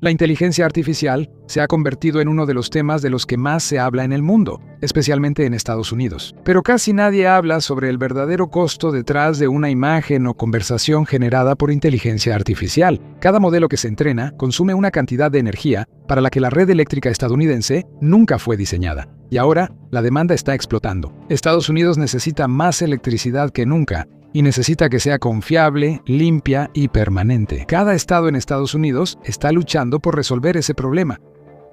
La inteligencia artificial se ha convertido en uno de los temas de los que más se habla en el mundo, especialmente en Estados Unidos. Pero casi nadie habla sobre el verdadero costo detrás de una imagen o conversación generada por inteligencia artificial. Cada modelo que se entrena consume una cantidad de energía para la que la red eléctrica estadounidense nunca fue diseñada. Y ahora, la demanda está explotando. Estados Unidos necesita más electricidad que nunca, y necesita que sea confiable, limpia y permanente. Cada estado en Estados Unidos está luchando por resolver ese problema.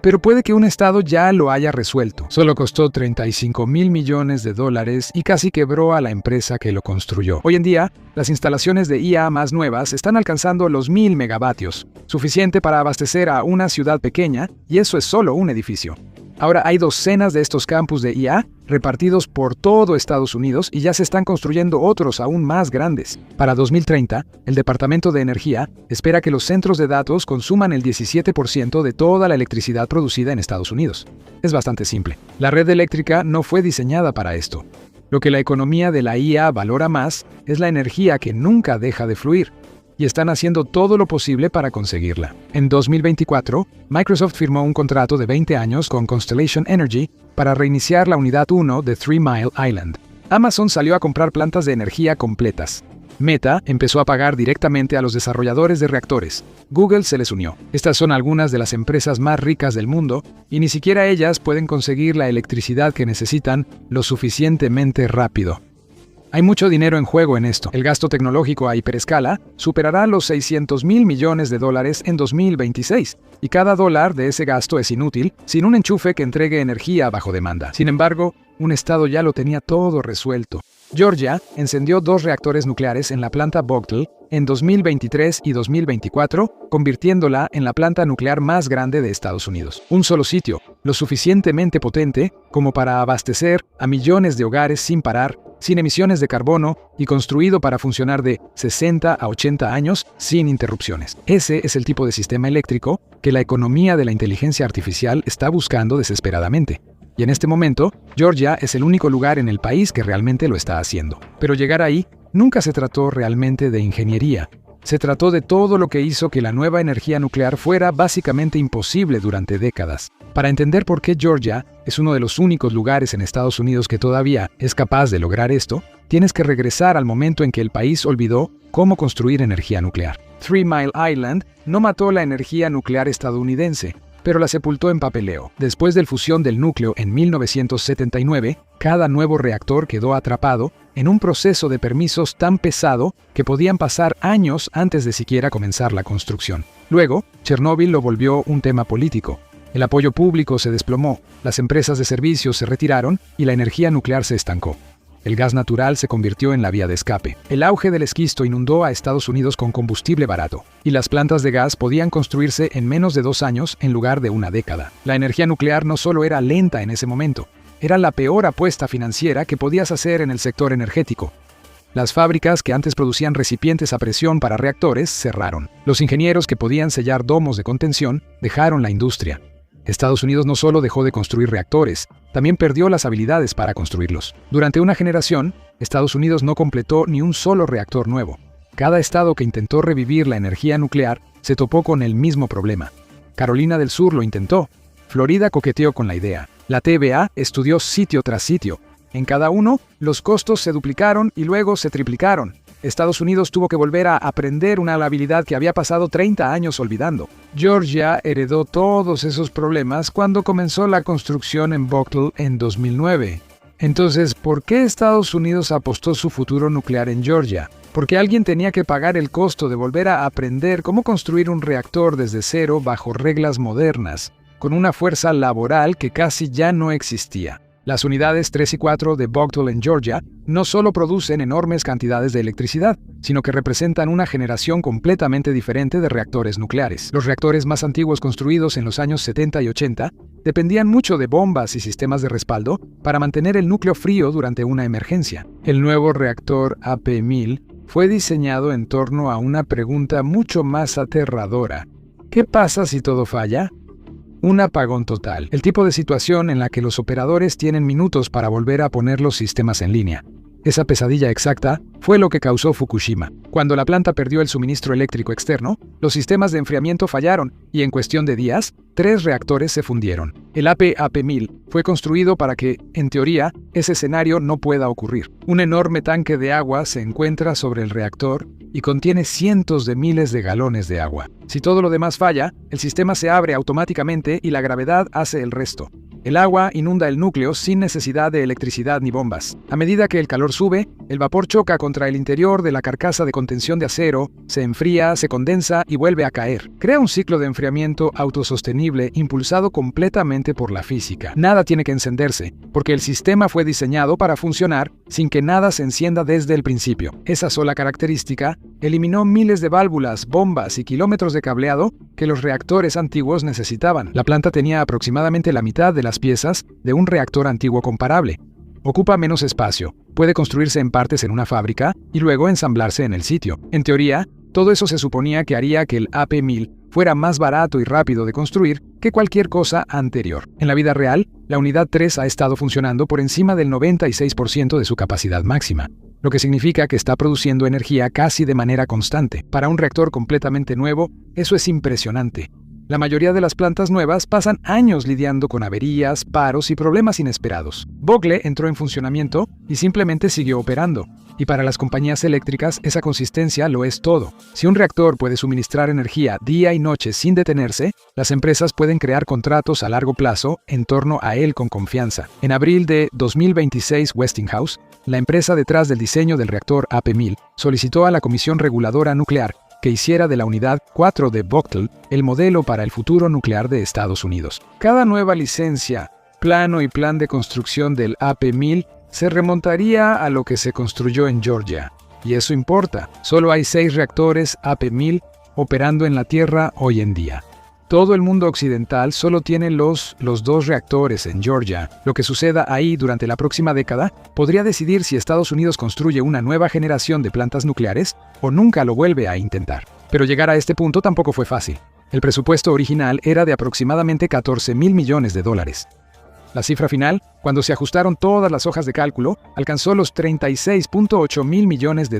Pero puede que un estado ya lo haya resuelto. Solo costó $35,000 millones y casi quebró a la empresa que lo construyó. Hoy en día, las instalaciones de IA más nuevas están alcanzando los 1,000 megavatios, suficiente para abastecer a una ciudad pequeña, y eso es solo un edificio. Ahora hay docenas de estos campus de IA repartidos por todo Estados Unidos y ya se están construyendo otros aún más grandes. Para 2030, el Departamento de Energía espera que los centros de datos consuman el 17% de toda la electricidad producida en Estados Unidos. Es bastante simple. La red eléctrica no fue diseñada para esto. Lo que la economía de la IA valora más es la energía que nunca deja de fluir, y están haciendo todo lo posible para conseguirla. En 2024, Microsoft firmó un contrato de 20 años con Constellation Energy para reiniciar la unidad 1 de Three Mile Island. Amazon salió a comprar plantas de energía completas. Meta empezó a pagar directamente a los desarrolladores de reactores. Google se les unió. Estas son algunas de las empresas más ricas del mundo, y ni siquiera ellas pueden conseguir la electricidad que necesitan lo suficientemente rápido. Hay mucho dinero en juego en esto. El gasto tecnológico a hiperescala superará los $600,000 millones en 2026, y cada dólar de ese gasto es inútil sin un enchufe que entregue energía bajo demanda. Sin embargo, un estado ya lo tenía todo resuelto. Georgia encendió 2 reactores nucleares en la planta Vogtle en 2023 y 2024, convirtiéndola en la planta nuclear más grande de Estados Unidos. Un solo sitio, lo suficientemente potente como para abastecer a millones de hogares sin parar, sin emisiones de carbono y construido para funcionar de 60 a 80 años sin interrupciones. Ese es el tipo de sistema eléctrico que la economía de la inteligencia artificial está buscando desesperadamente. Y en este momento, Georgia es el único lugar en el país que realmente lo está haciendo. Pero llegar ahí nunca se trató realmente de ingeniería. Se trató de todo lo que hizo que la nueva energía nuclear fuera básicamente imposible durante décadas. Para entender por qué Georgia es uno de los únicos lugares en Estados Unidos que todavía es capaz de lograr esto, tienes que regresar al momento en que el país olvidó cómo construir energía nuclear. Three Mile Island no mató la energía nuclear estadounidense, pero la sepultó en papeleo. Después de la fusión del núcleo en 1979, cada nuevo reactor quedó atrapado en un proceso de permisos tan pesado que podían pasar años antes de siquiera comenzar la construcción. Luego, Chernóbil lo volvió un tema político. El apoyo público se desplomó, las empresas de servicios se retiraron y la energía nuclear se estancó. El gas natural se convirtió en la vía de escape. El auge del esquisto inundó a Estados Unidos con combustible barato, y las plantas de gas podían construirse en menos de 2 años en lugar de una década. La energía nuclear no solo era lenta en ese momento, era la peor apuesta financiera que podías hacer en el sector energético. Las fábricas que antes producían recipientes a presión para reactores cerraron. Los ingenieros que podían sellar domos de contención dejaron la industria. Estados Unidos no solo dejó de construir reactores, también perdió las habilidades para construirlos. Durante una generación, Estados Unidos no completó ni un solo reactor nuevo. Cada estado que intentó revivir la energía nuclear se topó con el mismo problema. Carolina del Sur lo intentó. Florida coqueteó con la idea. La TVA estudió sitio tras sitio. En cada uno, los costos se duplicaron y luego se triplicaron. Estados Unidos tuvo que volver a aprender una habilidad que había pasado 30 años olvidando. Georgia heredó todos esos problemas cuando comenzó la construcción en Vogtle en 2009. Entonces, ¿por qué Estados Unidos apostó su futuro nuclear en Georgia? Porque alguien tenía que pagar el costo de volver a aprender cómo construir un reactor desde cero bajo reglas modernas, con una fuerza laboral que casi ya no existía. Las unidades 3 y 4 de Vogtle en Georgia no solo producen enormes cantidades de electricidad, sino que representan una generación completamente diferente de reactores nucleares. Los reactores más antiguos construidos en los años 70 y 80 dependían mucho de bombas y sistemas de respaldo para mantener el núcleo frío durante una emergencia. El nuevo reactor AP1000 fue diseñado en torno a una pregunta mucho más aterradora. ¿Qué pasa si todo falla? Un apagón total. El tipo de situación en la que los operadores tienen minutos para volver a poner los sistemas en línea. Esa pesadilla exacta fue lo que causó Fukushima. Cuando la planta perdió el suministro eléctrico externo, los sistemas de enfriamiento fallaron y en cuestión de días, 3 reactores se fundieron. El AP-1000 fue construido para que, en teoría, ese escenario no pueda ocurrir. Un enorme tanque de agua se encuentra sobre el reactor y contiene cientos de miles de galones de agua. Si todo lo demás falla, el sistema se abre automáticamente y la gravedad hace el resto. El agua inunda el núcleo sin necesidad de electricidad ni bombas. A medida que el calor sube, el vapor choca contra el interior de la carcasa de contención de acero, se enfría, se condensa y vuelve a caer. Crea un ciclo de enfriamiento autosostenible impulsado completamente por la física. Nada tiene que encenderse, porque el sistema fue diseñado para funcionar sin que nada se encienda desde el principio. Esa sola característica eliminó miles de válvulas, bombas y kilómetros de cableado que los reactores antiguos necesitaban. La planta tenía aproximadamente la mitad de las piezas de un reactor antiguo comparable. Ocupa menos espacio, puede construirse en partes en una fábrica y luego ensamblarse en el sitio. En teoría, todo eso se suponía que haría que el AP-1000 fuera más barato y rápido de construir que cualquier cosa anterior. En la vida real, la unidad 3 ha estado funcionando por encima del 96% de su capacidad máxima, lo que significa que está produciendo energía casi de manera constante. Para un reactor completamente nuevo, eso es impresionante. La mayoría de las plantas nuevas pasan años lidiando con averías, paros y problemas inesperados. Vogtle entró en funcionamiento y simplemente siguió operando. Y para las compañías eléctricas, esa consistencia lo es todo. Si un reactor puede suministrar energía día y noche sin detenerse, las empresas pueden crear contratos a largo plazo en torno a él con confianza. En abril de 2026, Westinghouse, la empresa detrás del diseño del reactor AP-1000, solicitó a la Comisión Reguladora Nuclear que hiciera de la unidad 4 de Vogtle el modelo para el futuro nuclear de Estados Unidos. Cada nueva licencia, plano y plan de construcción del AP-1000 se remontaría a lo que se construyó en Georgia. Y eso importa, solo hay 6 reactores AP-1000 operando en la Tierra hoy en día. Todo el mundo occidental solo tiene los 2 reactores en Georgia. Lo que suceda ahí durante la próxima década podría decidir si Estados Unidos construye una nueva generación de plantas nucleares o nunca lo vuelve a intentar. Pero llegar a este punto tampoco fue fácil. El presupuesto original era de aproximadamente $14,000 millones. La cifra final, cuando se ajustaron todas las hojas de cálculo, alcanzó los $36,8 mil millones.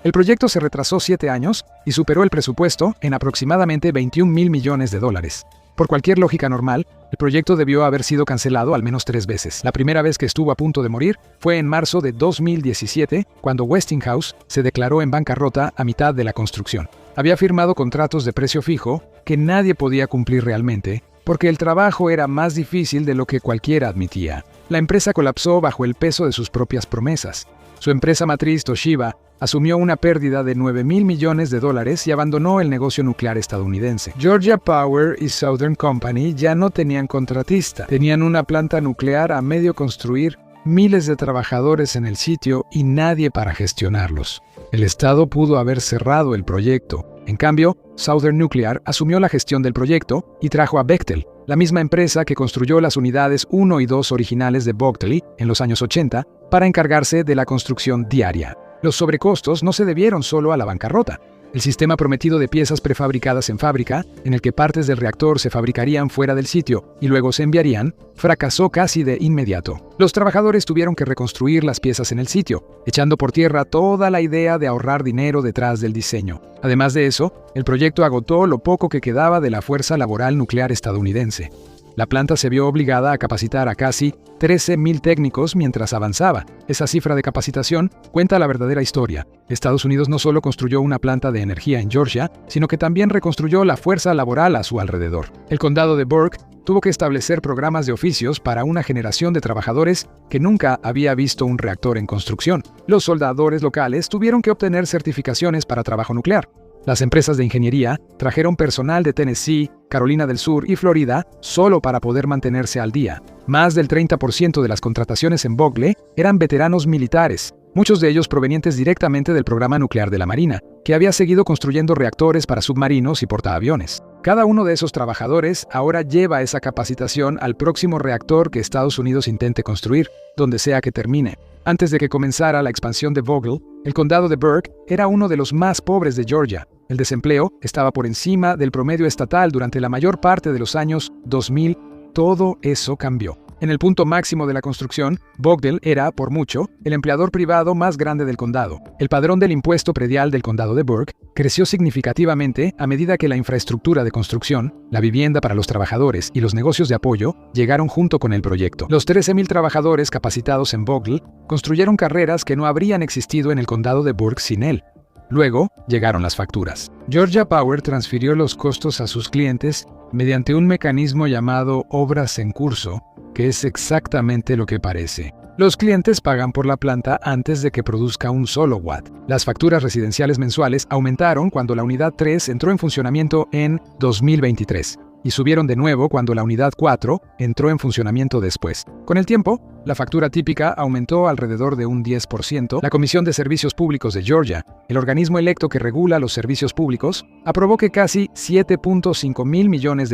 El proyecto se retrasó 7 años y superó el presupuesto en aproximadamente $21,000 millones. Por cualquier lógica normal, el proyecto debió haber sido cancelado al menos 3 veces. La primera vez que estuvo a punto de morir fue en marzo de 2017, cuando Westinghouse se declaró en bancarrota a mitad de la construcción. Había firmado contratos de precio fijo que nadie podía cumplir realmente, porque el trabajo era más difícil de lo que cualquiera admitía. La empresa colapsó bajo el peso de sus propias promesas. Su empresa matriz, Toshiba, asumió una pérdida de $9,000 millones y abandonó el negocio nuclear estadounidense. Georgia Power y Southern Company ya no tenían contratista. Tenían una planta nuclear a medio construir, miles de trabajadores en el sitio y nadie para gestionarlos. El Estado pudo haber cerrado el proyecto. En cambio, Southern Nuclear asumió la gestión del proyecto y trajo a Bechtel, la misma empresa que construyó las unidades 1 y 2 originales de Vogtle en los años 80, para encargarse de la construcción diaria. Los sobrecostos no se debieron solo a la bancarrota. El sistema prometido de piezas prefabricadas en fábrica, en el que partes del reactor se fabricarían fuera del sitio y luego se enviarían, fracasó casi de inmediato. Los trabajadores tuvieron que reconstruir las piezas en el sitio, echando por tierra toda la idea de ahorrar dinero detrás del diseño. Además de eso, el proyecto agotó lo poco que quedaba de la fuerza laboral nuclear estadounidense. La planta se vio obligada a capacitar a casi 13,000 técnicos mientras avanzaba. Esa cifra de capacitación cuenta la verdadera historia. Estados Unidos no solo construyó una planta de energía en Georgia, sino que también reconstruyó la fuerza laboral a su alrededor. El condado de Burke tuvo que establecer programas de oficios para una generación de trabajadores que nunca había visto un reactor en construcción. Los soldadores locales tuvieron que obtener certificaciones para trabajo nuclear. Las empresas de ingeniería trajeron personal de Tennessee, Carolina del Sur y Florida solo para poder mantenerse al día. Más del 30% de las contrataciones en Vogtle eran veteranos militares, muchos de ellos provenientes directamente del programa nuclear de la Marina, que había seguido construyendo reactores para submarinos y portaaviones. Cada uno de esos trabajadores ahora lleva esa capacitación al próximo reactor que Estados Unidos intente construir, donde sea que termine. Antes de que comenzara la expansión de Vogtle, el condado de Burke era uno de los más pobres de Georgia. El desempleo estaba por encima del promedio estatal durante la mayor parte de los años 2000. Todo eso cambió. En el punto máximo de la construcción, Vogtle era, por mucho, el empleador privado más grande del condado. El padrón del impuesto predial del condado de Burke creció significativamente a medida que la infraestructura de construcción, la vivienda para los trabajadores y los negocios de apoyo llegaron junto con el proyecto. Los 13,000 trabajadores capacitados en Vogtle construyeron carreras que no habrían existido en el condado de Burke sin él. Luego, llegaron las facturas. Georgia Power transfirió los costos a sus clientes mediante un mecanismo llamado obras en curso, que es exactamente lo que parece. Los clientes pagan por la planta antes de que produzca un solo watt. Las facturas residenciales mensuales aumentaron cuando la unidad 3 entró en funcionamiento en 2023 y subieron de nuevo cuando la unidad 4 entró en funcionamiento después. Con el tiempo, la factura típica aumentó alrededor de un 10%. La Comisión de Servicios Públicos de Georgia, el organismo electo que regula los servicios públicos, aprobó que casi $7.5 mil millones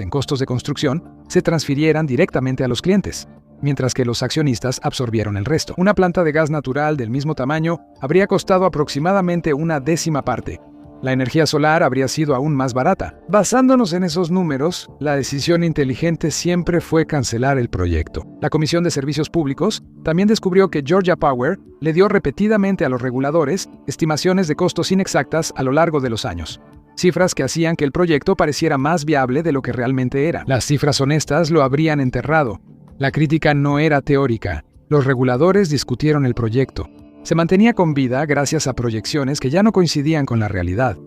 en costos de construcción se transfirieran directamente a los clientes, mientras que los accionistas absorbieron el resto. Una planta de gas natural del mismo tamaño habría costado aproximadamente una décima parte. La energía solar habría sido aún más barata. Basándonos en esos números, la decisión inteligente siempre fue cancelar el proyecto. La Comisión de Servicios Públicos también descubrió que Georgia Power le dio repetidamente a los reguladores estimaciones de costos inexactas a lo largo de los años. Cifras que hacían que el proyecto pareciera más viable de lo que realmente era. Las cifras honestas lo habrían enterrado. La crítica no era teórica. Los reguladores discutieron el proyecto. Se mantenía con vida gracias a proyecciones que ya no coincidían con la realidad.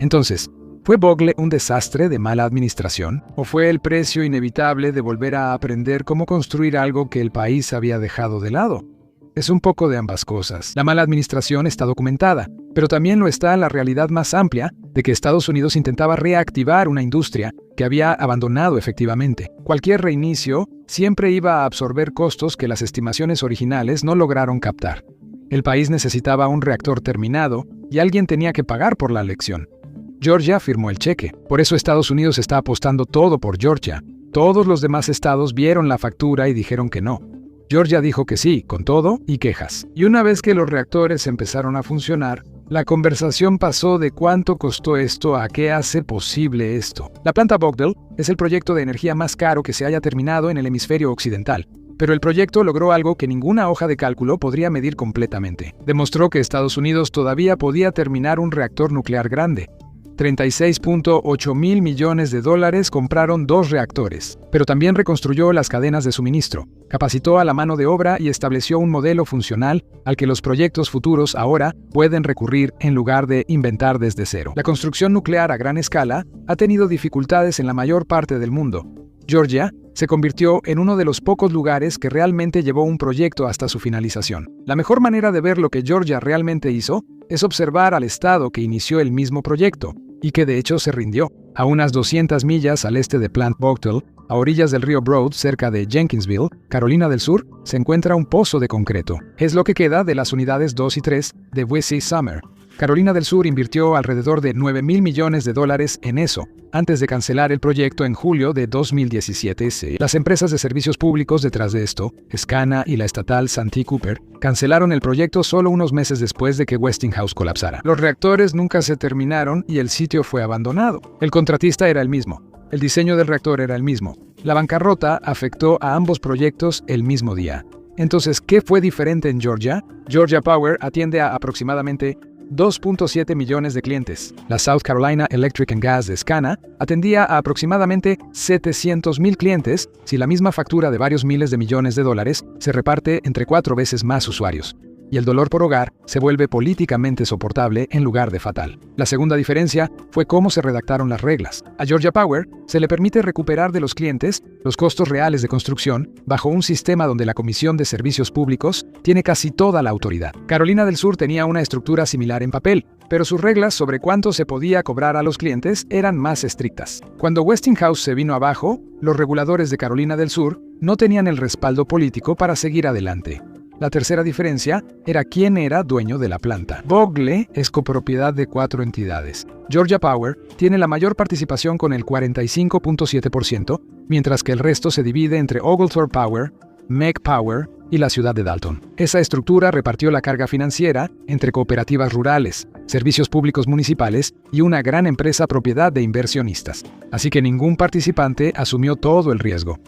Entonces, ¿fue Vogtle un desastre de mala administración? ¿O fue el precio inevitable de volver a aprender cómo construir algo que el país había dejado de lado? Es un poco de ambas cosas. La mala administración está documentada, pero también lo está la realidad más amplia de que Estados Unidos intentaba reactivar una industria que había abandonado efectivamente. Cualquier reinicio siempre iba a absorber costos que las estimaciones originales no lograron captar. El país necesitaba un reactor terminado y alguien tenía que pagar por la lección. Georgia firmó el cheque. Por eso Estados Unidos está apostando todo por Georgia. Todos los demás estados vieron la factura y dijeron que no. Georgia dijo que sí, con todo y quejas. Y una vez que los reactores empezaron a funcionar, la conversación pasó de cuánto costó esto a qué hace posible esto. La planta Vogtle es el proyecto de energía más caro que se haya terminado en el hemisferio occidental. Pero el proyecto logró algo que ninguna hoja de cálculo podría medir completamente. Demostró que Estados Unidos todavía podía terminar un reactor nuclear grande. $36.8 mil millones compraron 2 reactores, pero también reconstruyó las cadenas de suministro, capacitó a la mano de obra y estableció un modelo funcional al que los proyectos futuros ahora pueden recurrir en lugar de inventar desde cero. La construcción nuclear a gran escala ha tenido dificultades en la mayor parte del mundo. Georgia se convirtió en uno de los pocos lugares que realmente llevó un proyecto hasta su finalización. La mejor manera de ver lo que Georgia realmente hizo es observar al estado que inició el mismo proyecto y que de hecho se rindió. A unas 200 millas al este de Plant Vogtle, a orillas del río Broad, cerca de Jenkinsville, Carolina del Sur, se encuentra un pozo de concreto. Es lo que queda de las unidades 2 y 3 de V.C. Summer. Carolina del Sur invirtió alrededor de $9 mil millones en eso, antes de cancelar el proyecto en julio de 2017. Las empresas de servicios públicos detrás de esto, SCANA y la estatal Santee Cooper, cancelaron el proyecto solo unos meses después de que Westinghouse colapsara. Los reactores nunca se terminaron y el sitio fue abandonado. El contratista era el mismo. El diseño del reactor era el mismo. La bancarrota afectó a ambos proyectos el mismo día. Entonces, ¿qué fue diferente en Georgia? Georgia Power atiende a aproximadamente 2.7 millones de clientes. La South Carolina Electric and Gas de SCANA atendía a aproximadamente 700,000 clientes si la misma factura de varios miles de millones de dólares se reparte entre 4 veces más usuarios. Y el dolor por hogar se vuelve políticamente soportable en lugar de fatal. La segunda diferencia fue cómo se redactaron las reglas. A Georgia Power se le permite recuperar de los clientes los costos reales de construcción bajo un sistema donde la Comisión de Servicios Públicos tiene casi toda la autoridad. Carolina del Sur tenía una estructura similar en papel, pero sus reglas sobre cuánto se podía cobrar a los clientes eran más estrictas. Cuando Westinghouse se vino abajo, los reguladores de Carolina del Sur no tenían el respaldo político para seguir adelante. La tercera diferencia era quién era dueño de la planta. Vogtle es copropiedad de 4 entidades. Georgia Power tiene la mayor participación con el 45.7%, mientras que el resto se divide entre Oglethorpe Power, MEG Power y la ciudad de Dalton. Esa estructura repartió la carga financiera entre cooperativas rurales, servicios públicos municipales y una gran empresa propiedad de inversionistas. Así que ningún participante asumió todo el riesgo.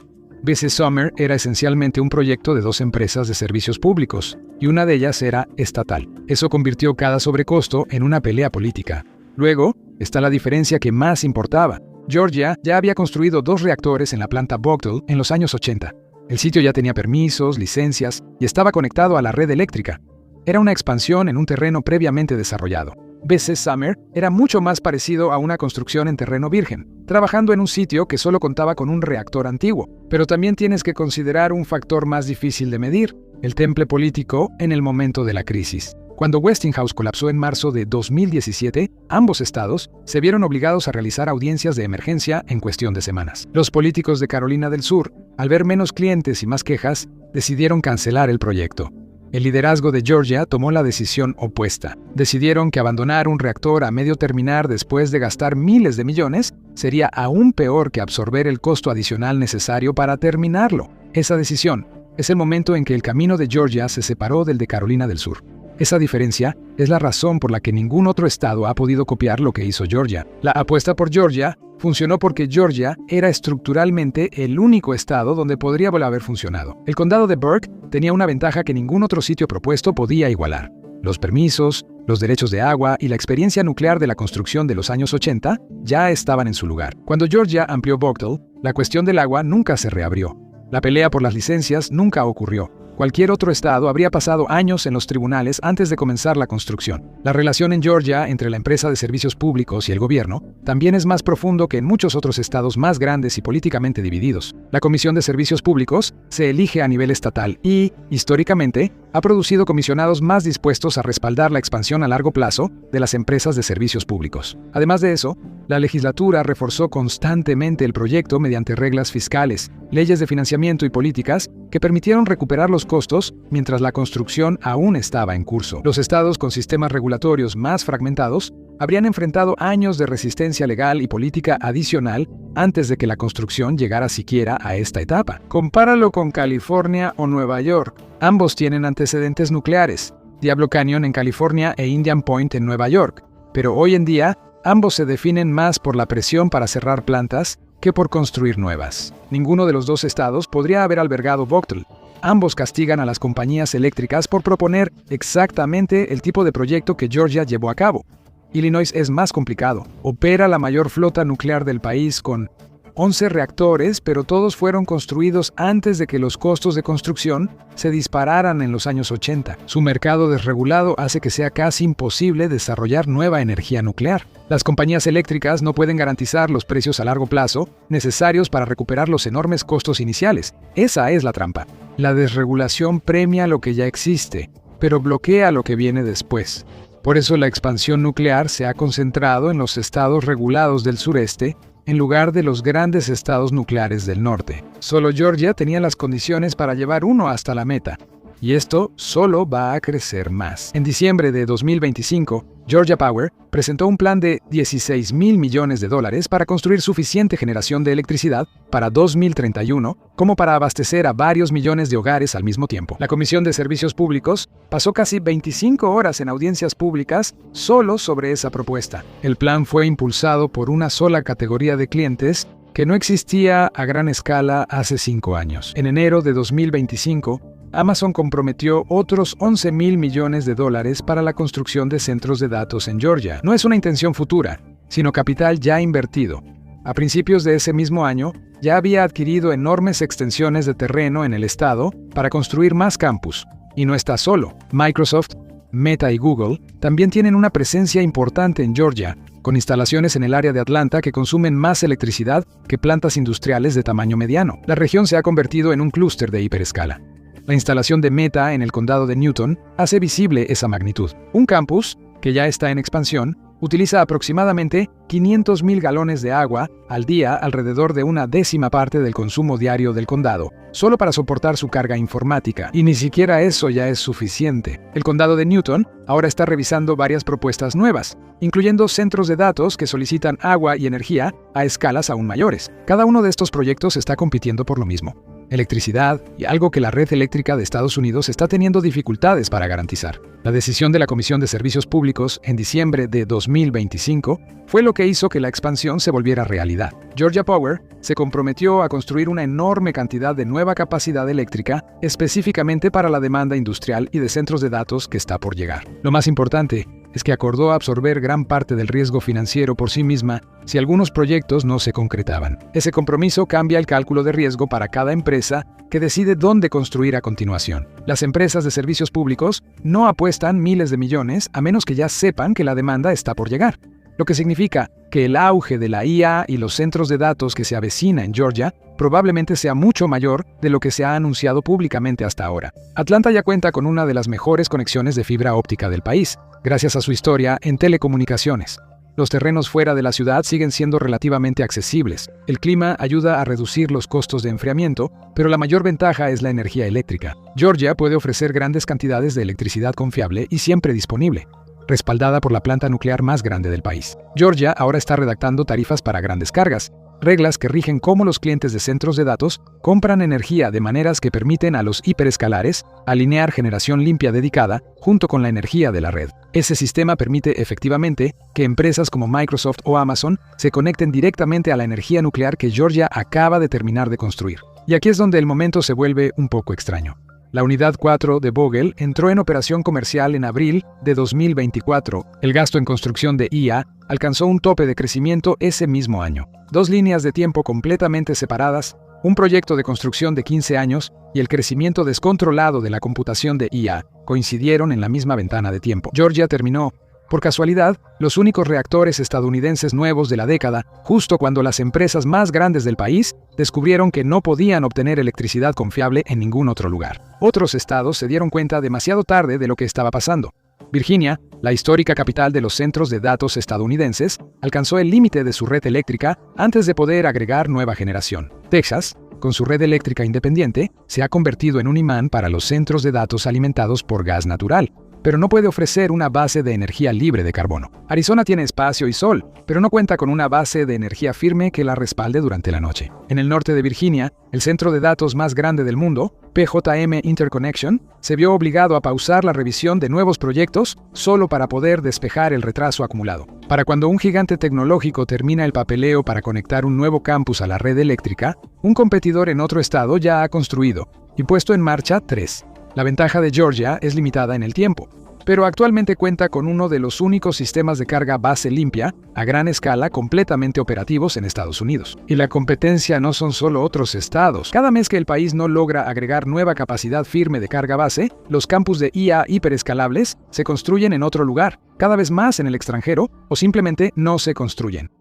BC Summer era esencialmente un proyecto de dos empresas de servicios públicos, y una de ellas era estatal. Eso convirtió cada sobrecosto en una pelea política. Luego, está la diferencia que más importaba. Georgia ya había construido 2 reactores en la planta Vogtle en los años 80. El sitio ya tenía permisos, licencias y estaba conectado a la red eléctrica. Era una expansión en un terreno previamente desarrollado. BC Summer era mucho más parecido a una construcción en terreno virgen, trabajando en un sitio que solo contaba con un reactor antiguo. Pero también tienes que considerar un factor más difícil de medir, el temple político en el momento de la crisis. Cuando Westinghouse colapsó en marzo de 2017, ambos estados se vieron obligados a realizar audiencias de emergencia en cuestión de semanas. Los políticos de Carolina del Sur, al ver menos clientes y más quejas, decidieron cancelar el proyecto. El liderazgo de Georgia tomó la decisión opuesta. Decidieron que abandonar un reactor a medio terminar después de gastar miles de millones sería aún peor que absorber el costo adicional necesario para terminarlo. Esa decisión es el momento en que el camino de Georgia se separó del de Carolina del Sur. Esa diferencia es la razón por la que ningún otro estado ha podido copiar lo que hizo Georgia. La apuesta por Georgia funcionó porque Georgia era estructuralmente el único estado donde podría haber funcionado. El condado de Burke tenía una ventaja que ningún otro sitio propuesto podía igualar. Los permisos, los derechos de agua y la experiencia nuclear de la construcción de los años 80 ya estaban en su lugar. Cuando Georgia amplió Vogtle, la cuestión del agua nunca se reabrió. La pelea por las licencias nunca ocurrió. Cualquier otro estado habría pasado años en los tribunales antes de comenzar la construcción. La relación en Georgia entre la empresa de servicios públicos y el gobierno también es más profundo que en muchos otros estados más grandes y políticamente divididos. La Comisión de Servicios Públicos se elige a nivel estatal y, históricamente, ha producido comisionados más dispuestos a respaldar la expansión a largo plazo de las empresas de servicios públicos. Además de eso, la legislatura reforzó constantemente el proyecto mediante reglas fiscales, leyes de financiamiento y políticas que permitieron recuperar los costos mientras la construcción aún estaba en curso. Los estados con sistemas regulatorios más fragmentados habrían enfrentado años de resistencia legal y política adicional antes de que la construcción llegara siquiera a esta etapa. Compáralo con California o Nueva York. Ambos tienen antecedentes nucleares, Diablo Canyon en California e Indian Point en Nueva York, pero hoy en día ambos se definen más por la presión para cerrar plantas que por construir nuevas. Ninguno de los dos estados podría haber albergado Vogtle. Ambos castigan a las compañías eléctricas por proponer exactamente el tipo de proyecto que Georgia llevó a cabo. Illinois es más complicado. Opera la mayor flota nuclear del país con 11 reactores, pero todos fueron construidos antes de que los costos de construcción se dispararan en los años 80. Su mercado desregulado hace que sea casi imposible desarrollar nueva energía nuclear. Las compañías eléctricas no pueden garantizar los precios a largo plazo necesarios para recuperar los enormes costos iniciales. Esa es la trampa. La desregulación premia lo que ya existe, pero bloquea lo que viene después. Por eso la expansión nuclear se ha concentrado en los estados regulados del sureste en lugar de los grandes estados nucleares del norte. Solo Georgia tenía las condiciones para llevar uno hasta la meta, y esto solo va a crecer más. En diciembre de 2025, Georgia Power presentó un plan de $16,000 millones para construir suficiente generación de electricidad para 2031 como para abastecer a varios millones de hogares al mismo tiempo. La Comisión de Servicios Públicos pasó casi 25 horas en audiencias públicas solo sobre esa propuesta. El plan fue impulsado por una sola categoría de clientes que no existía a gran escala hace 5 años. En enero de 2025, Amazon comprometió otros $11,000 millones para la construcción de centros de datos en Georgia. No es una intención futura, sino capital ya invertido. A principios de ese mismo año, ya había adquirido enormes extensiones de terreno en el estado para construir más campus. Y no está solo. Microsoft, Meta y Google también tienen una presencia importante en Georgia, con instalaciones en el área de Atlanta que consumen más electricidad que plantas industriales de tamaño mediano. La región se ha convertido en un clúster de hiperescala. La instalación de Meta en el condado de Newton hace visible esa magnitud. Un campus, que ya está en expansión, utiliza aproximadamente 500,000 galones de agua al día, alrededor de 1/10 parte del consumo diario del condado, solo para soportar su carga informática. Y ni siquiera eso ya es suficiente. El condado de Newton ahora está revisando varias propuestas nuevas, incluyendo centros de datos que solicitan agua y energía a escalas aún mayores. Cada uno de estos proyectos está compitiendo por lo mismo. electricidad y algo que la red eléctrica de Estados Unidos está teniendo dificultades para garantizar. La decisión de la Comisión de Servicios Públicos en diciembre de 2025 fue lo que hizo que la expansión se volviera realidad. Georgia Power se comprometió a construir una enorme cantidad de nueva capacidad eléctrica específicamente para la demanda industrial y de centros de datos que está por llegar. Lo más importante es que acordó absorber gran parte del riesgo financiero por sí misma si algunos proyectos no se concretaban. Ese compromiso cambia el cálculo de riesgo para cada empresa que decide dónde construir a continuación. Las empresas de servicios públicos no apuestan miles de millones a menos que ya sepan que la demanda está por llegar. Lo que significa que el auge de la IA y los centros de datos que se avecina en Georgia probablemente sea mucho mayor de lo que se ha anunciado públicamente hasta ahora. Atlanta ya cuenta con una de las mejores conexiones de fibra óptica del país, gracias a su historia en telecomunicaciones. Los terrenos fuera de la ciudad siguen siendo relativamente accesibles. El clima ayuda a reducir los costos de enfriamiento, pero la mayor ventaja es la energía eléctrica. Georgia puede ofrecer grandes cantidades de electricidad confiable y siempre disponible, respaldada por la planta nuclear más grande del país. Georgia ahora está redactando tarifas para grandes cargas, reglas que rigen cómo los clientes de centros de datos compran energía de maneras que permiten a los hiperescalares alinear generación limpia dedicada junto con la energía de la red. Ese sistema permite efectivamente que empresas como Microsoft o Amazon se conecten directamente a la energía nuclear que Georgia acaba de terminar de construir. Y aquí es donde el momento se vuelve un poco extraño. La unidad 4 de Vogtle entró en operación comercial en abril de 2024. El gasto en construcción de IA alcanzó un tope de crecimiento ese mismo año. Dos líneas de tiempo completamente separadas, un proyecto de construcción de 15 años y el crecimiento descontrolado de la computación de IA coincidieron en la misma ventana de tiempo. Georgia terminó, por casualidad, los únicos reactores estadounidenses nuevos de la década, justo cuando las empresas más grandes del país descubrieron que no podían obtener electricidad confiable en ningún otro lugar. Otros estados se dieron cuenta demasiado tarde de lo que estaba pasando. Virginia, la histórica capital de los centros de datos estadounidenses, alcanzó el límite de su red eléctrica antes de poder agregar nueva generación. Texas, con su red eléctrica independiente, se ha convertido en un imán para los centros de datos alimentados por gas natural, pero no puede ofrecer una base de energía libre de carbono. Arizona tiene espacio y sol, pero no cuenta con una base de energía firme que la respalde durante la noche. En el norte de Virginia, el centro de datos más grande del mundo, PJM Interconnection, se vio obligado a pausar la revisión de nuevos proyectos solo para poder despejar el retraso acumulado. Para cuando un gigante tecnológico termina el papeleo para conectar un nuevo campus a la red eléctrica, un competidor en otro estado ya ha construido y puesto en marcha 3. La ventaja de Georgia es limitada en el tiempo, pero actualmente cuenta con uno de los únicos sistemas de carga base limpia, a gran escala, completamente operativos en Estados Unidos. Y la competencia no son solo otros estados. Cada mes que el país no logra agregar nueva capacidad firme de carga base, los campus de IA hiperescalables se construyen en otro lugar, cada vez más en el extranjero, o simplemente no se construyen.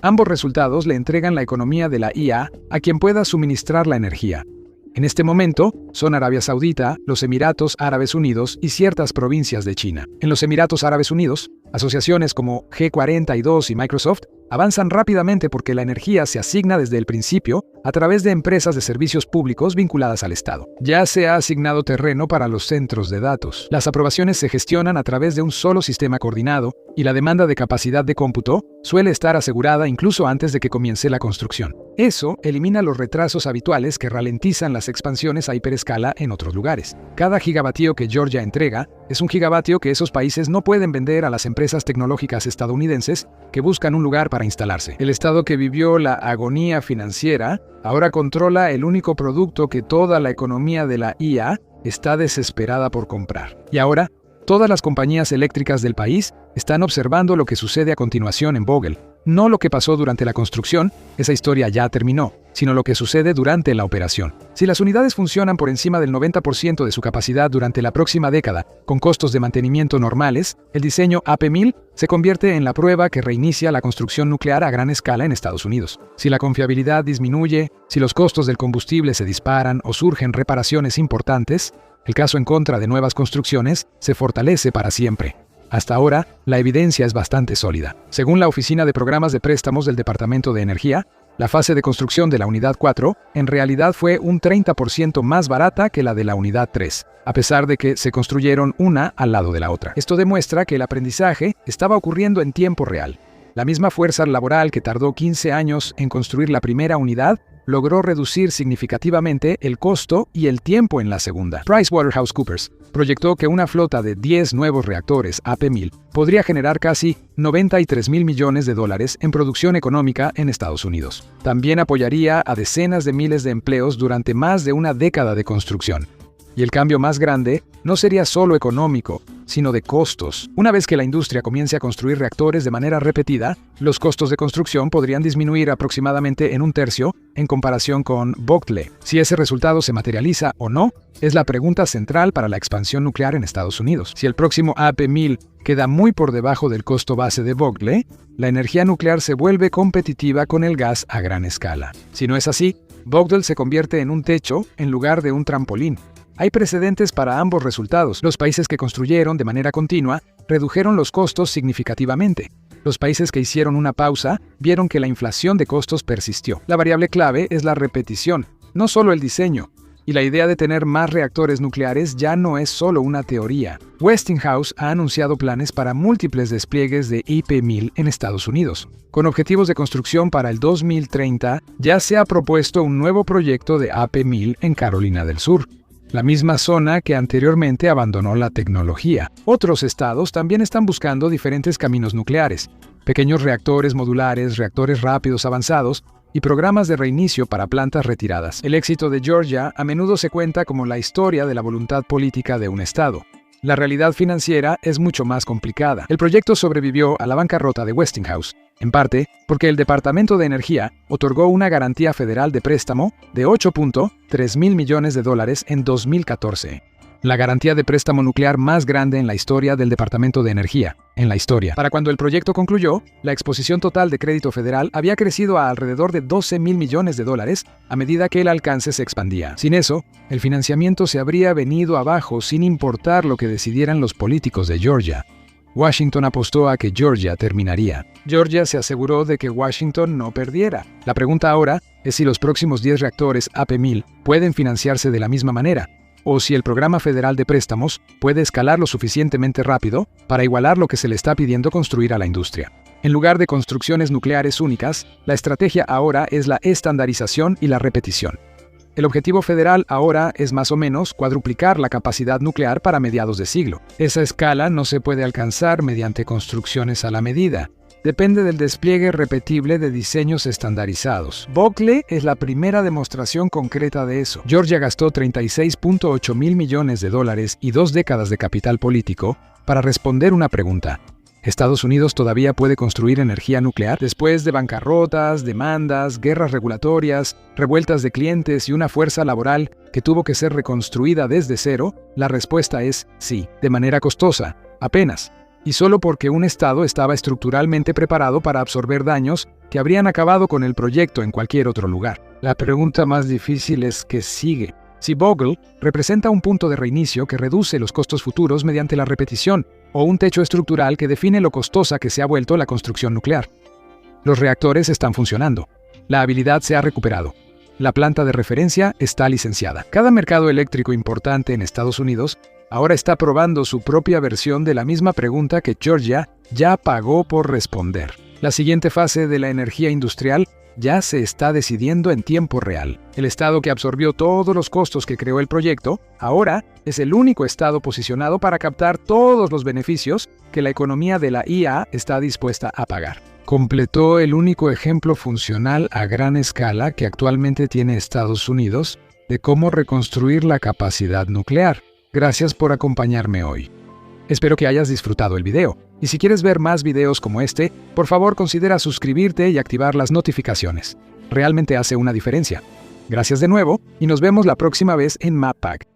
Ambos resultados le entregan la economía de la IA a quien pueda suministrar la energía. En este momento, son Arabia Saudita, los Emiratos Árabes Unidos y ciertas provincias de China. En los Emiratos Árabes Unidos, asociaciones como G42 y Microsoft avanzan rápidamente porque la energía se asigna desde el principio a través de empresas de servicios públicos vinculadas al Estado. Ya se ha asignado terreno para los centros de datos. Las aprobaciones se gestionan a través de un solo sistema coordinado y la demanda de capacidad de cómputo suele estar asegurada incluso antes de que comience la construcción. Eso elimina los retrasos habituales que ralentizan las expansiones a hiperescala en otros lugares. Cada gigavatio que Georgia entrega es un gigavatio que esos países no pueden vender a las empresas tecnológicas estadounidenses que buscan un lugar para instalarse. El estado que vivió la agonía financiera ahora controla el único producto que toda la economía de la IA está desesperada por comprar. Y ahora, todas las compañías eléctricas del país están observando lo que sucede a continuación en Vogtle. No lo que pasó durante la construcción, esa historia ya terminó, sino lo que sucede durante la operación. Si las unidades funcionan por encima del 90% de su capacidad durante la próxima década, con costos de mantenimiento normales, el diseño AP1000 se convierte en la prueba que reinicia la construcción nuclear a gran escala en Estados Unidos. Si la confiabilidad disminuye, si los costos del combustible se disparan o surgen reparaciones importantes, el caso en contra de nuevas construcciones se fortalece para siempre. Hasta ahora, la evidencia es bastante sólida. Según la Oficina de Programas de Préstamos del Departamento de Energía, la fase de construcción de la Unidad 4 en realidad fue un 30% más barata que la de la Unidad 3, a pesar de que se construyeron una al lado de la otra. Esto demuestra que el aprendizaje estaba ocurriendo en tiempo real. La misma fuerza laboral que tardó 15 años en construir la primera unidad logró reducir significativamente el costo y el tiempo en la segunda. PricewaterhouseCoopers proyectó que una flota de 10 nuevos reactores AP1000 podría generar casi $93,000 millones en producción económica en Estados Unidos. También apoyaría a decenas de miles de empleos durante más de una década de construcción. Y el cambio más grande no sería solo económico, sino de costos. Una vez que la industria comience a construir reactores de manera repetida, los costos de construcción podrían disminuir aproximadamente en un tercio en comparación con Vogtle. Si ese resultado se materializa o no, es la pregunta central para la expansión nuclear en Estados Unidos. Si el próximo AP1000 queda muy por debajo del costo base de Vogtle, la energía nuclear se vuelve competitiva con el gas a gran escala. Si no es así, Vogtle se convierte en un techo en lugar de un trampolín. Hay precedentes para ambos resultados. Los países que construyeron de manera continua redujeron los costos significativamente. Los países que hicieron una pausa vieron que la inflación de costos persistió. La variable clave es la repetición, no solo el diseño. Y la idea de tener más reactores nucleares ya no es solo una teoría. Westinghouse ha anunciado planes para múltiples despliegues de AP1000 en Estados Unidos. Con objetivos de construcción para el 2030, ya se ha propuesto un nuevo proyecto de AP1000 en Carolina del Sur, la misma zona que anteriormente abandonó la tecnología. Otros estados también están buscando diferentes caminos nucleares, pequeños reactores modulares, reactores rápidos avanzados y programas de reinicio para plantas retiradas. El éxito de Georgia a menudo se cuenta como la historia de la voluntad política de un estado. La realidad financiera es mucho más complicada. El proyecto sobrevivió a la bancarrota de Westinghouse, en parte porque el Departamento de Energía otorgó una garantía federal de préstamo de $8.3 mil millones en 2014. La garantía de préstamo nuclear más grande en la historia del Departamento de Energía, Para cuando el proyecto concluyó, la exposición total de crédito federal había crecido a alrededor de $12 mil millones a medida que el alcance se expandía. Sin eso, el financiamiento se habría venido abajo sin importar lo que decidieran los políticos de Georgia. Washington apostó a que Georgia terminaría. Georgia se aseguró de que Washington no perdiera. La pregunta ahora es si los próximos 10 reactores AP1000 pueden financiarse de la misma manera, o si el programa federal de préstamos puede escalar lo suficientemente rápido para igualar lo que se le está pidiendo construir a la industria. En lugar de construcciones nucleares únicas, la estrategia ahora es la estandarización y la repetición. El objetivo federal ahora es más o menos cuadruplicar la capacidad nuclear para mediados de siglo. Esa escala no se puede alcanzar mediante construcciones a la medida. Depende del despliegue repetible de diseños estandarizados. Vogtle es la primera demostración concreta de eso. Georgia gastó $36.8 mil millones y 2 décadas de capital político para responder una pregunta. ¿Estados Unidos todavía puede construir energía nuclear? Después de bancarrotas, demandas, guerras regulatorias, revueltas de clientes y una fuerza laboral que tuvo que ser reconstruida desde cero, la respuesta es sí, de manera costosa, apenas. Y solo porque un estado estaba estructuralmente preparado para absorber daños que habrían acabado con el proyecto en cualquier otro lugar. La pregunta más difícil es ¿qué sigue? Si Vogtle representa un punto de reinicio que reduce los costos futuros mediante la repetición, o un techo estructural que define lo costosa que se ha vuelto la construcción nuclear. Los reactores están funcionando. La habilidad se ha recuperado. La planta de referencia está licenciada. Cada mercado eléctrico importante en Estados Unidos ahora está probando su propia versión de la misma pregunta que Georgia ya pagó por responder. La siguiente fase de la energía industrial ya se está decidiendo en tiempo real. El estado que absorbió todos los costos que creó el proyecto, ahora es el único estado posicionado para captar todos los beneficios que la economía de la IA está dispuesta a pagar. Completó el único ejemplo funcional a gran escala que actualmente tiene Estados Unidos de cómo reconstruir la capacidad nuclear. Gracias por acompañarme hoy. Espero que hayas disfrutado el video. Y si quieres ver más videos como este, por favor considera suscribirte y activar las notificaciones. Realmente hace una diferencia. Gracias de nuevo y nos vemos la próxima vez en MapPack.